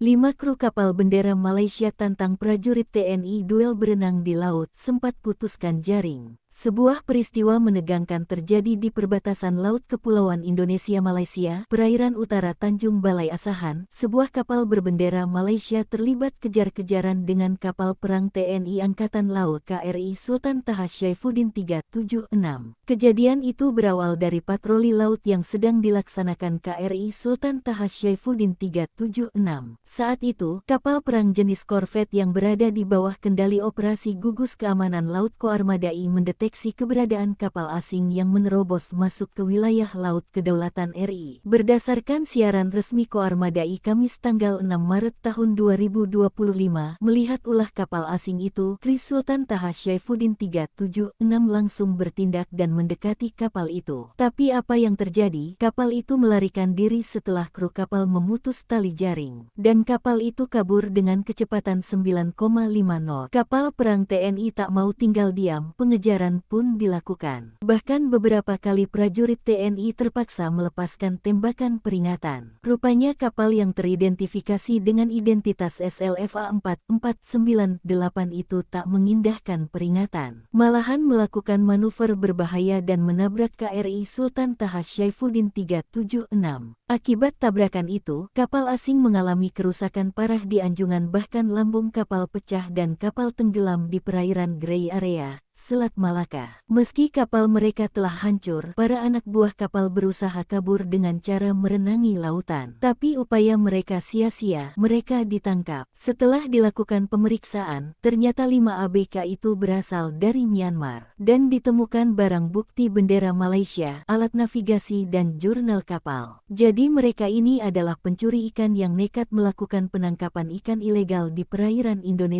5 kru kapal bendera Malaysia tantang prajurit TNI duel berenang di laut sempat putuskan jaring. Sebuah peristiwa menegangkan terjadi di perbatasan Laut Kepulauan Indonesia-Malaysia, perairan utara Tanjung Balai Asahan. Sebuah kapal berbendera Malaysia terlibat kejar-kejaran dengan kapal perang TNI Angkatan Laut KRI Sultan Taha Syaifuddin 376. Kejadian itu berawal dari patroli laut yang sedang dilaksanakan KRI Sultan Taha Syaifuddin 376. Saat itu, kapal perang jenis korvet yang berada di bawah kendali operasi gugus keamanan laut Koarmadai mendeteksi keberadaan kapal asing yang menerobos masuk ke wilayah laut kedaulatan RI. Berdasarkan siaran resmi Koarmadai Kamis tanggal 6 Maret tahun 2025, melihat ulah kapal asing itu, KRI Sultan Taha Syaifuddin 376 langsung bertindak dan mendekati kapal itu. Tapi apa yang terjadi? Kapal itu melarikan diri setelah kru kapal memutus tali jaring. Dan kapal itu kabur dengan kecepatan 9,5 knot. Kapal perang TNI tak mau tinggal diam, pengejaran pun dilakukan. Bahkan beberapa kali prajurit TNI terpaksa melepaskan tembakan peringatan. Rupanya kapal yang teridentifikasi dengan identitas SLFA 4498 itu tak mengindahkan peringatan. Malahan melakukan manuver berbahaya dan menabrak KRI Sultan Taha Syaifuddin 376. Akibat tabrakan itu, kapal asing mengalami kerusakan parah di anjungan, bahkan lambung kapal pecah dan kapal tenggelam di perairan Grey Area, Selat Malaka. Meski kapal mereka telah hancur, para anak buah kapal berusaha kabur dengan cara merenangi lautan. Tapi upaya mereka sia-sia, mereka ditangkap. Setelah dilakukan pemeriksaan, ternyata 5 ABK itu berasal dari Myanmar. Dan ditemukan barang bukti bendera Malaysia, alat navigasi dan jurnal kapal. Jadi mereka ini adalah pencuri ikan yang nekat melakukan penangkapan ikan ilegal di perairan Indonesia.